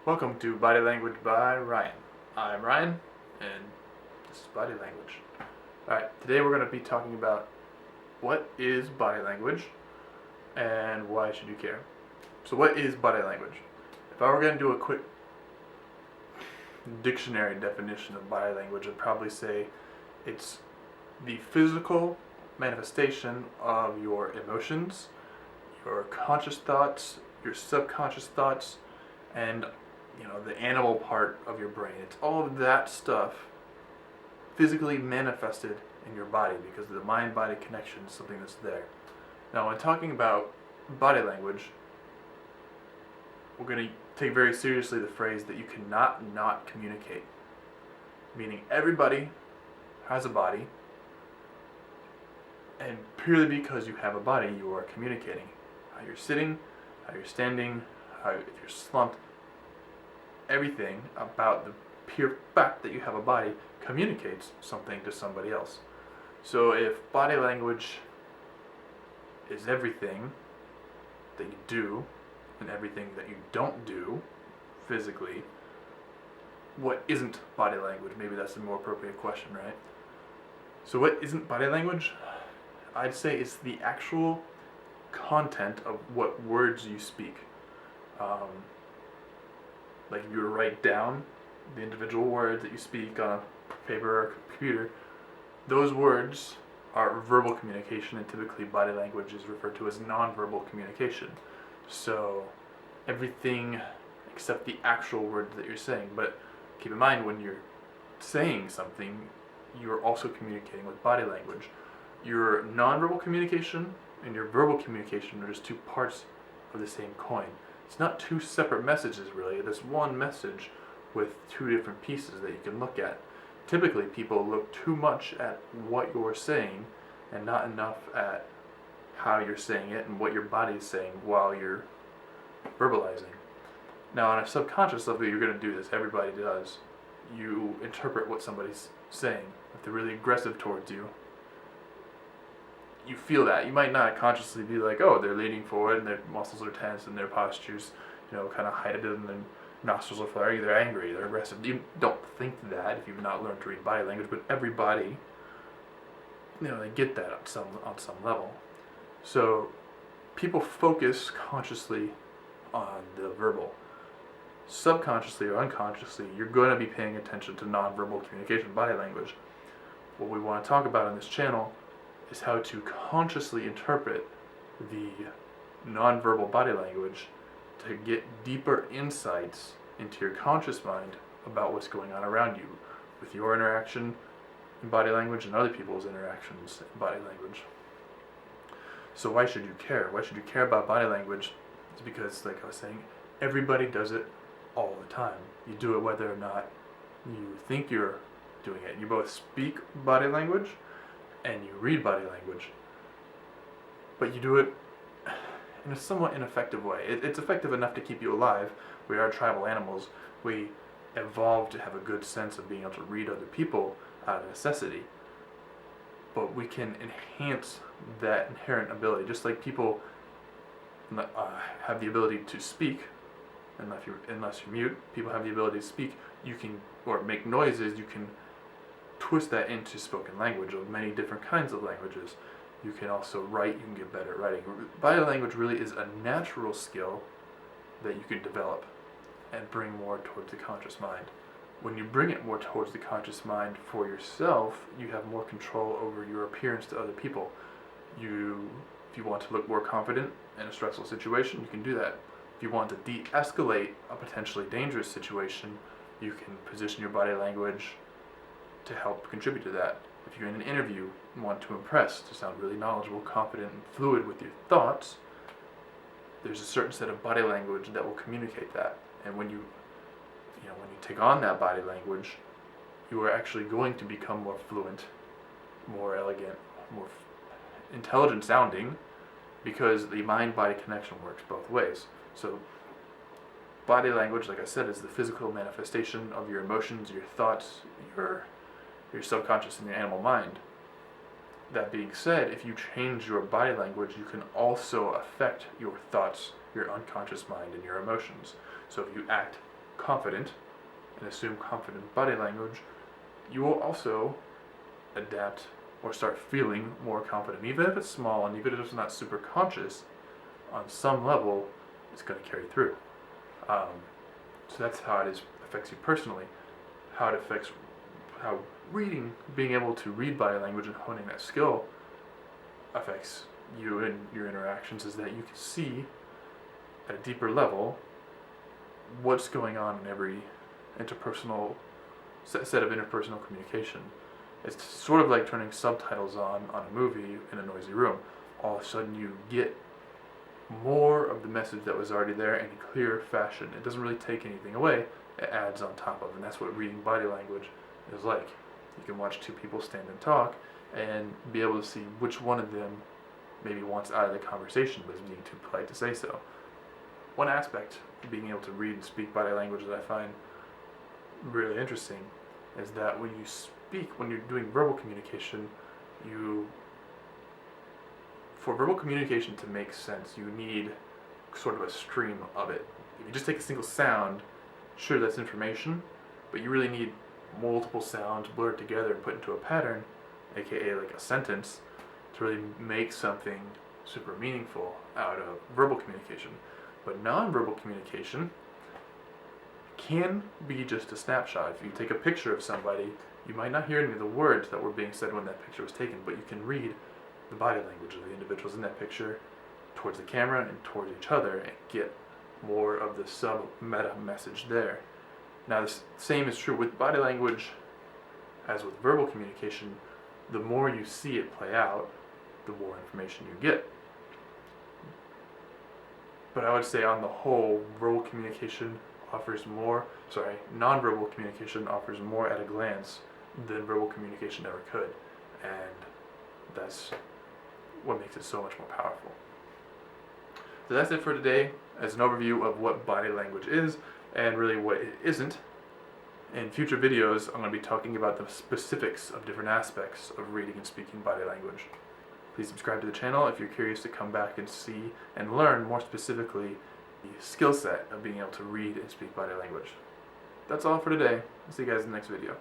Welcome to Body Language by Ryan. I'm Ryan, and this is Body Language. Alright, today we're going to be talking about what is body language and why should you care. So, what is body language? If I were going to do a quick dictionary definition of body language, I'd probably say it's the physical manifestation of your emotions, your conscious thoughts, your subconscious thoughts, and the animal part of your brain. It's all of that stuff physically manifested in your body because the mind-body connection is something that's there. Now, when talking about body language, we're going to take very seriously the phrase that you cannot not communicate. Meaning everybody has a body, and purely because you have a body, you are communicating. How you're sitting, how you're standing, if you're slumped, everything about the pure fact that you have a body communicates something to somebody else. So if body language is everything that you do and everything that you don't do physically, what isn't body language? Maybe that's a more appropriate question, right? So what isn't body language? I'd say it's the actual content of what words you speak. Like if you were to write down the individual words that you speak on a paper or computer, those words are verbal communication, and typically body language is referred to as nonverbal communication. So everything except the actual words that you're saying. But keep in mind, when you're saying something, you're also communicating with body language. Your nonverbal communication and your verbal communication are just two parts of the same coin. It's not two separate messages, really. It's one message with two different pieces that you can look at. Typically, people look too much at what you're saying and not enough at how you're saying it and what your body is saying while you're verbalizing. Now, on a subconscious level, you're going to do this. Everybody does. You interpret what somebody's saying. If they're really aggressive towards you, you feel that. You might not consciously be like, oh, they're leaning forward and their muscles are tense and their posture's, kind of heightened and their nostrils are flaring. They're angry, they're aggressive. You don't think that if you've not learned to read body language, but everybody, they get that on some level. So people focus consciously on the verbal. Subconsciously or unconsciously, you're going to be paying attention to nonverbal communication, body language. What we want to talk about on this channel is how to consciously interpret the nonverbal body language to get deeper insights into your conscious mind about what's going on around you with your interaction in body language and other people's interactions in body language. So why should you care? Why should you care about body language? It's because, like I was saying, everybody does it all the time. You do it whether or not you think you're doing it. You both speak body language and you read body language, but you do it in a somewhat ineffective way. It's effective enough to keep you alive. We are tribal animals. We evolved to have a good sense of being able to read other people out of necessity, but we can enhance that inherent ability. Just like people have the ability to speak, unless you're mute, people have the ability to speak. You can, or make noises. You can twist that into spoken language of many different kinds of languages. You can also write, you can get better at writing. Body language really is a natural skill that you can develop and bring more towards the conscious mind. When you bring it more towards the conscious mind for yourself, you have more control over your appearance to other people. If you want to look more confident in a stressful situation, you can do that. If you want to de-escalate a potentially dangerous situation, you can position your body language to help contribute to that. If you're in an interview and want to impress, to sound really knowledgeable, confident, and fluid with your thoughts, there's a certain set of body language that will communicate that. And when you take on that body language, you are actually going to become more fluent, more elegant, more intelligent sounding, because the mind-body connection works both ways. So body language, like I said, is the physical manifestation of your emotions, your thoughts, your subconscious and your animal mind. That being said, if you change your body language, you can also affect your thoughts, your unconscious mind, and your emotions. So if you act confident and assume confident body language, you will also adapt or start feeling more confident. Even if it's small and even if it's not super conscious, on some level, it's going to carry through. So that's how it affects you personally. How it affects how being able to read body language and honing that skill affects you and your interactions is that you can see at a deeper level what's going on in every interpersonal set of interpersonal communication. It's sort of like turning subtitles on a movie in a noisy room. All of a sudden you get more of the message that was already there in a clear fashion. It doesn't really take anything away, it adds on top of, and that's what reading body language is like. You can watch two people stand and talk and be able to see which one of them maybe wants out of the conversation but is being too polite to say so. One aspect of being able to read and speak body language that I find really interesting is that when you speak, when you're doing verbal communication, for verbal communication to make sense, you need sort of a stream of it. If you just take a single sound, sure, that's information, but you really need multiple sounds blurred together and put into a pattern, aka like a sentence, to really make something super meaningful out of verbal communication. But non-verbal communication can be just a snapshot. If you take a picture of somebody, you might not hear any of the words that were being said when that picture was taken, but you can read the body language of the individuals in that picture towards the camera and towards each other and get more of the sub-meta message there. Now, the same is true with body language as with verbal communication. The more you see it play out, the more information you get. But I would say on the whole, non-verbal communication offers more at a glance than verbal communication ever could. And that's what makes it so much more powerful. So that's it for today, as an overview of what body language is and really what it isn't. In future videos, I'm going to be talking about the specifics of different aspects of reading and speaking body language. Please subscribe to the channel if you're curious to come back and see and learn more specifically the skill set of being able to read and speak body language. That's all for today. I'll see you guys in the next video.